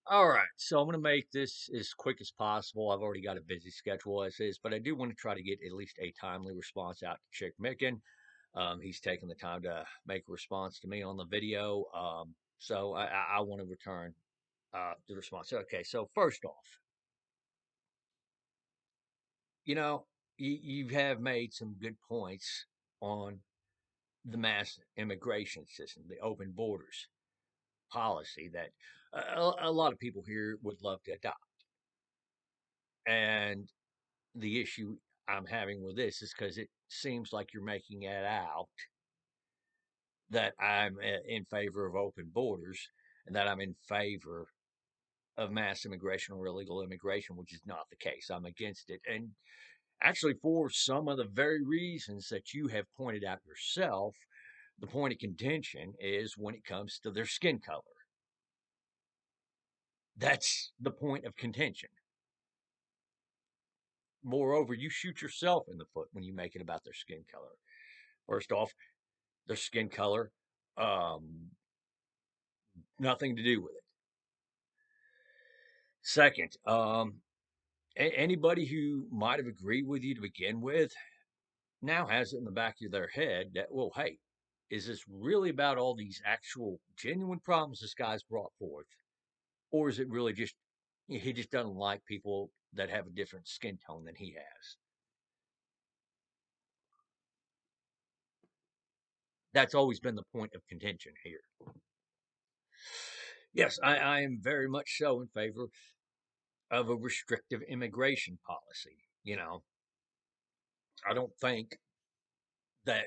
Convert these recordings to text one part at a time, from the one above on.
All right, so I'm going to make this as quick as possible. I've already got a busy schedule as is, but I do want to try to get at least a timely response out to ChickMcn. He's taken the time to make a response to me on the video, so I want to return the response. Okay, so first off, you know, you have made some good points on the mass immigration system, the open borders policy that a lot of people here would love to adopt. And the issue I'm having with this is because it seems like you're making it out that I'm in favor of open borders and that I'm in favor of mass immigration or illegal immigration, which is not the case. I'm against it. And actually, for some of the very reasons that you have pointed out yourself, the point of contention is when it comes to their skin color. That's the point of contention. Moreover, you shoot yourself in the foot when you make it about their skin color. First off, their skin color, um, nothing to do with it. Second, anybody who might have agreed with you to begin with now has it in the back of their head that, well, hey, is this really about all these actual genuine problems this guy's brought forth? Or is it really just he just doesn't like people that have a different skin tone than he has? That's always been the point of contention here. Yes, I am very much so in favor of a restrictive immigration policy. I don't think that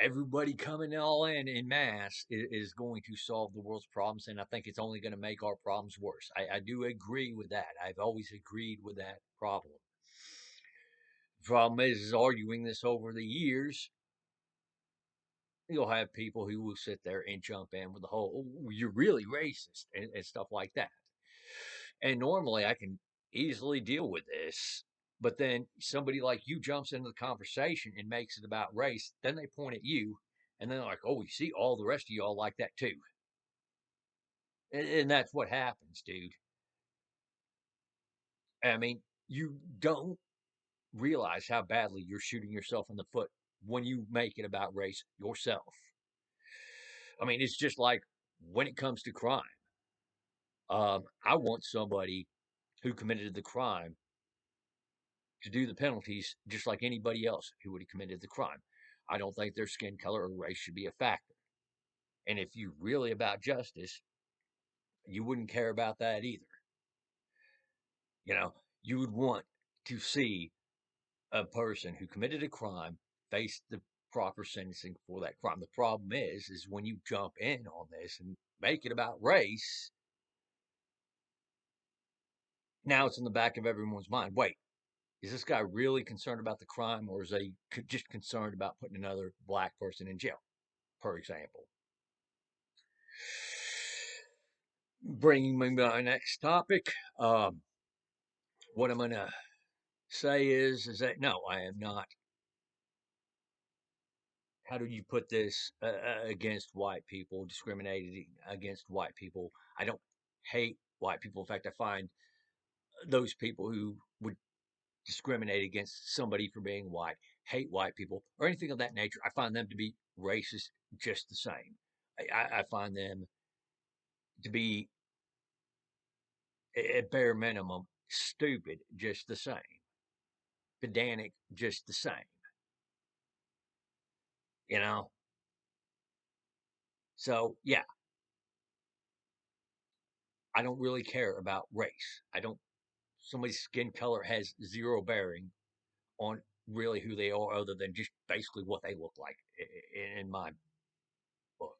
everybody coming all in mass is going to solve the world's problems, and I think it's only going to make our problems worse. I do agree with that. I've always agreed with that problem. The problem is arguing this over the years, you'll have people who will sit there and jump in with the whole, "Oh, you're really racist," and stuff like that. And normally I can easily deal with this. But then somebody like you jumps into the conversation and makes it about race. Then they point at you and then they're like, oh, you see, all the rest of y'all like that too. And that's what happens, dude. I mean, you don't realize how badly you're shooting yourself in the foot when you make it about race yourself. I mean, it's just like when it comes to crime. I want somebody who committed the crime to do the penalties just like anybody else who would have committed the crime. I don't think their skin color or race should be a factor. And if you're really about justice, you wouldn't care about that either. You know, you would want to see a person who committed a crime face the proper sentencing for that crime. The problem is when you jump in on this and make it about race, now it's in the back of everyone's mind. Wait, is this guy really concerned about the crime, or is he just concerned about putting another black person in jail, for example? Bringing me to my next topic. What I'm going to say is that no, I am not. How do you put this against white people, discriminating against white people? I don't hate white people. In fact, I find those people who would discriminate against somebody for being white, hate white people, or anything of that nature, I find them to be racist just the same. I find them to be, at bare minimum, stupid just the same, pedantic just the same, you know? So, yeah, I don't really care about race. I don't, somebody's skin color has zero bearing on really who they are other than just basically what they look like in my book.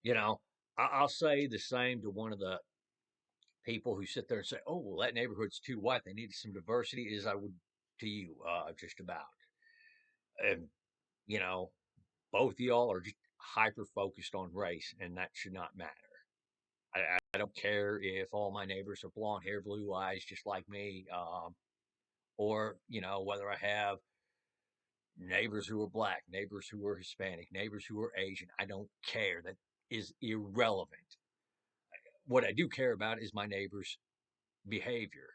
You know, I'll say the same to one of the people who sit there and say, "Oh, well, that neighborhood's too white. They needed some diversity." As I would to you, just about. And you know, both of y'all are just hyper focused on race, and that should not matter. I don't care if all my neighbors are blonde hair, blue eyes, just like me, or whether I have neighbors who are black, neighbors who are Hispanic, neighbors who are Asian. I don't care that is irrelevant. What I do care about is my neighbor's behavior,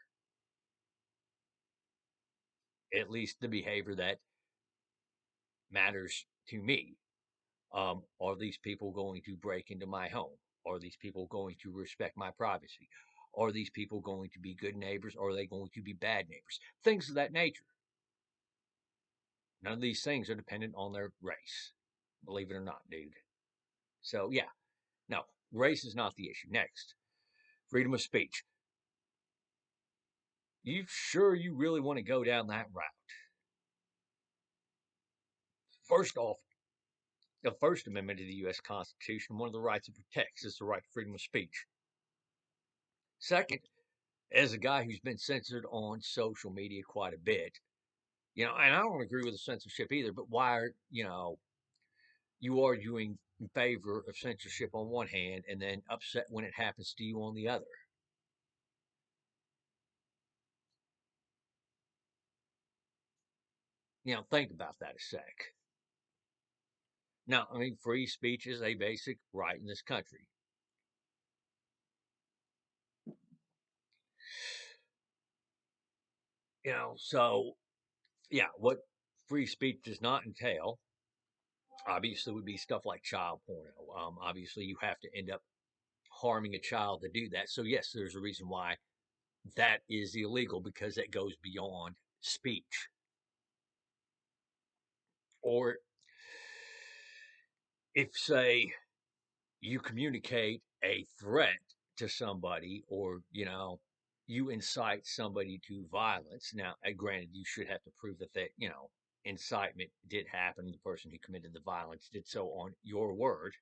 at least the behavior that matters to me. Are these people going to break into my home? Are these people going to respect my privacy? Are these people going to be good neighbors? Or are they going to be bad neighbors? Things of that nature. None of these things are dependent on their race, believe it or not, dude. So, yeah, no, race is not the issue. Next, freedom of speech. You sure you really want to go down that route? First off, the First Amendment of the U.S. Constitution, one of the rights it protects is the right to freedom of speech. Second, as a guy who's been censored on social media quite a bit, and I don't agree with the censorship either, but why are, you arguing in favor of censorship on one hand and then upset when it happens to you on the other? Think about that a sec. Now, I mean, free speech is a basic right in this country. So yeah, what free speech does not entail, obviously, would be stuff like child porno. Obviously, you have to end up harming a child to do that. So yes, there's a reason why that is illegal because it goes beyond speech. Or if, say, you communicate a threat to somebody or, you incite somebody to violence. Now, granted, you should have to prove that, incitement did happen. The person who committed the violence did so on your word,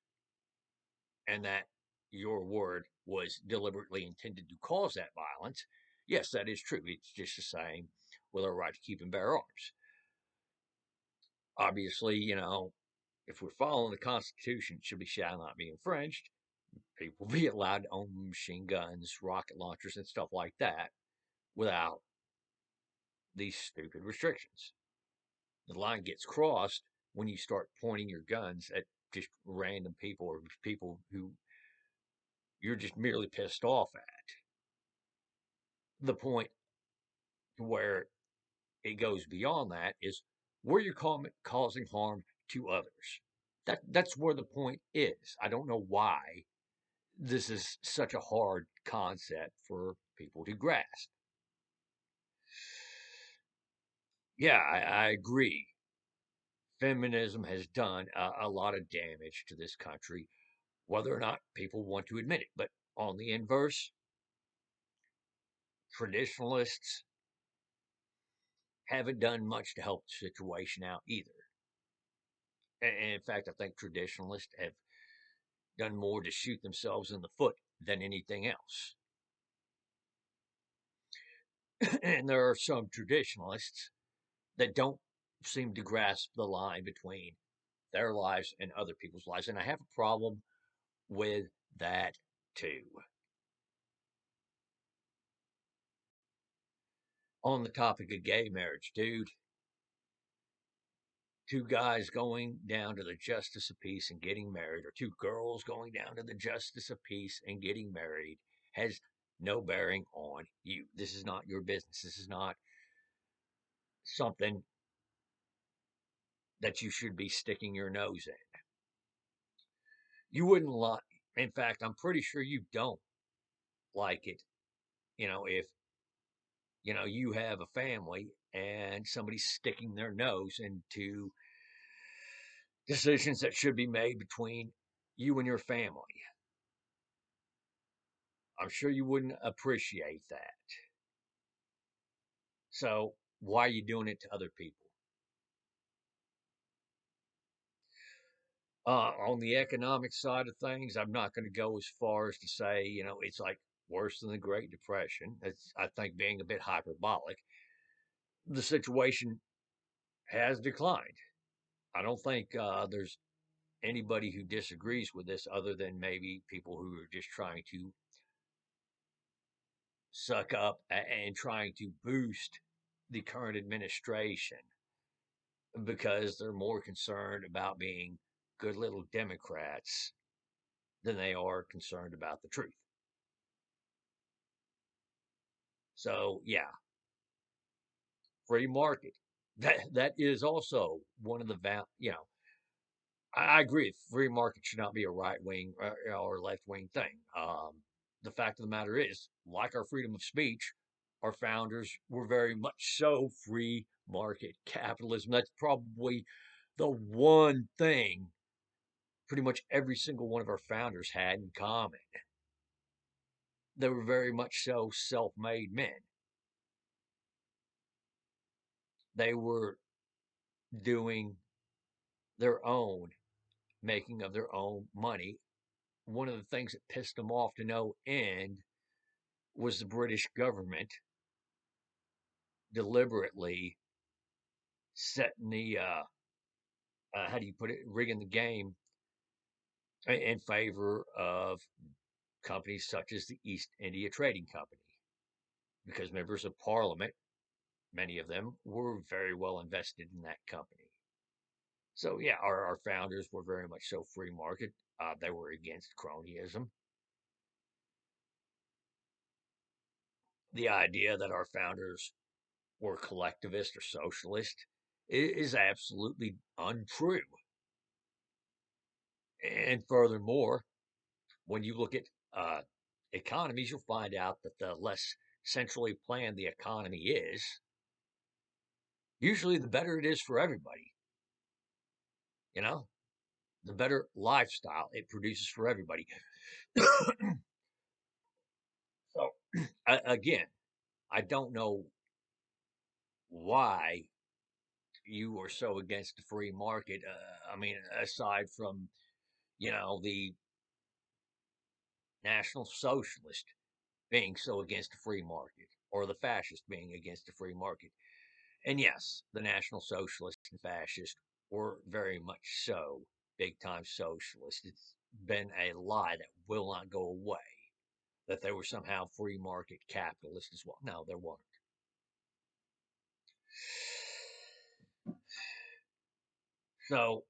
and that your word was deliberately intended to cause that violence. Yes, that is true. It's just the same with our right to keep and bear arms. Obviously, if we're following the Constitution, it should be shall not be infringed. People be allowed to own machine guns, rocket launchers, and stuff like that without these stupid restrictions. The line gets crossed when you start pointing your guns at just random people or people who you're just merely pissed off at. The point where it goes beyond that is where you're causing harm to others. That's where the point is. I don't know why this is such a hard concept for people to grasp. Yeah, I agree. Feminism has done a lot of damage to this country, whether or not people want to admit it. But on the inverse, traditionalists haven't done much to help the situation out either. And in fact, I think traditionalists have done more to shoot themselves in the foot than anything else. And there are some traditionalists that don't seem to grasp the line between their lives and other people's lives. And I have a problem with that too. On the topic of gay marriage, dude, two guys going down to the justice of peace and getting married, or two girls going down to the justice of peace and getting married, has no bearing on you. This is not your business. This is not something that you should be sticking your nose in. You wouldn't like, in fact, I'm pretty sure you don't like it, if, you have a family and somebody's sticking their nose into decisions that should be made between you and your family. I'm sure you wouldn't appreciate that. So why are you doing it to other people? On the economic side of things, I'm not going to go as far as to say, it's like worse than the Great Depression. It's, I think, being a bit hyperbolic. The situation has declined. I don't think there's anybody who disagrees with this other than maybe people who are just trying to suck up and trying to boost the current administration because they're more concerned about being good little Democrats than they are concerned about the truth. So yeah, free market. That is also one of the I agree. Free market should not be a right wing or left wing thing. The fact of the matter is, like our freedom of speech, our founders were very much so free market capitalism. That's probably the one thing pretty much every single one of our founders had in common. They were very much so self made men. They were doing their own, making of their own money. One of the things that pissed them off to no end was the British government deliberately setting the how do you put it, rigging the game in favor of companies such as the East India Trading Company, because members of Parliament, many of them, were very well invested in that company. So yeah, our founders were very much so free market. They were against cronyism. The idea that our founders were collectivist or socialist is absolutely untrue. And furthermore, when you look at economies, you'll find out that the less centrally planned the economy is, usually the better it is for everybody. You know, the better lifestyle it produces for everybody. So, again, I don't know why you are so against the free market. I mean, aside from, the National Socialist being so against the free market, or the fascist being against the free market. And yes, the National Socialists and fascists were very much so big time socialists. It's been a lie that will not go away that they were somehow free market capitalists as well. No, they weren't. So,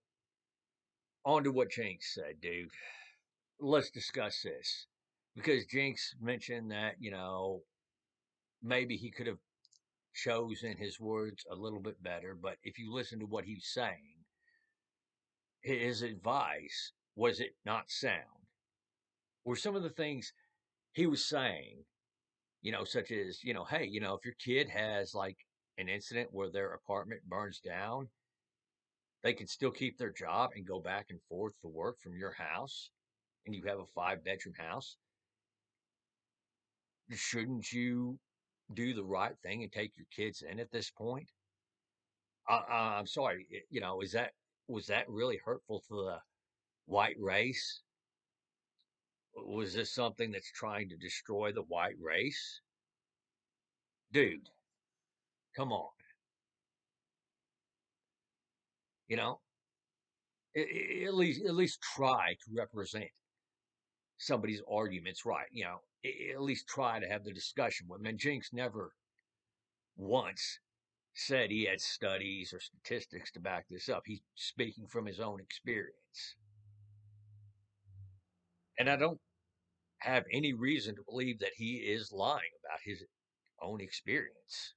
on to what Jinks said, dude. Let's discuss this. Because Jinks mentioned that, maybe he could have chosen his words a little bit better, but if you listen to what he's saying, his advice, was it not sound? Were some of the things he was saying, such as, hey, if your kid has like an incident where their apartment burns down, they can still keep their job and go back and forth to work from your house, and you have a 5 bedroom house. Shouldn't you do the right thing and take your kids in at this point? I'm sorry, was that really hurtful to the white race? Was this something that's trying to destroy the white race? Dude, come on. You know, at least try to represent somebody's arguments right. At least try to have the discussion with them. And Jinx never once said he had studies or statistics to back this up. He's speaking from his own experience. And I don't have any reason to believe that he is lying about his own experience.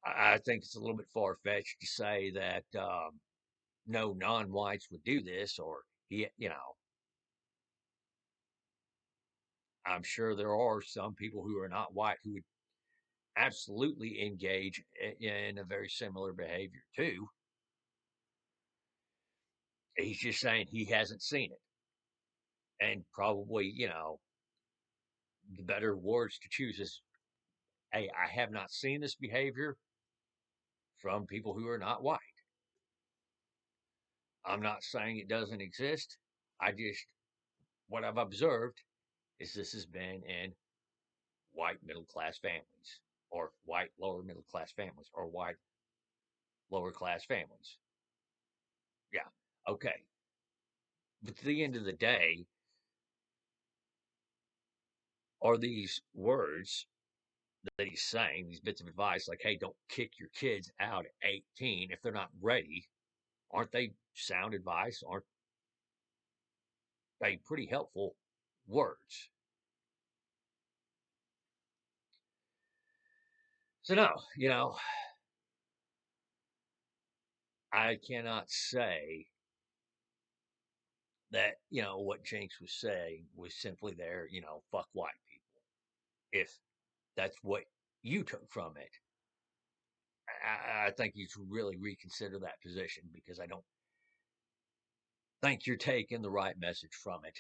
I think it's a little bit far fetched to say that no non-whites would do this, or I'm sure there are some people who are not white who would absolutely engage in a very similar behavior too. He's just saying he hasn't seen it, and probably the better words to choose is, "Hey, I have not seen this behavior from people who are not white. I'm not saying it doesn't exist. What I've observed is this has been in white middle class families, or white lower middle class families, or white lower class families." Yeah, okay. But at the end of the day, are these words that he's saying, these bits of advice, like, hey, don't kick your kids out at 18 if they're not ready, aren't they sound advice? Aren't a pretty helpful words. So no, I cannot say that, what Jinx was saying was simply there, fuck white people. If that's what you took from it, I think you should really reconsider that position because I don't think you're taking the right message from it.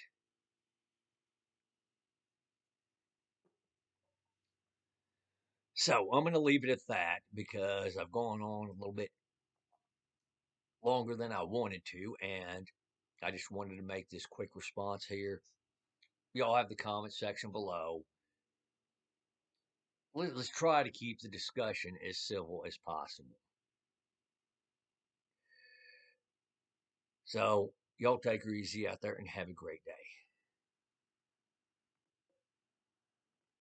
So I'm going to leave it at that because I've gone on a little bit longer than I wanted to, and I just wanted to make this quick response here. Y'all have the comment section below. Let's try to keep the discussion as civil as possible. So, y'all take her easy out there and have a great day.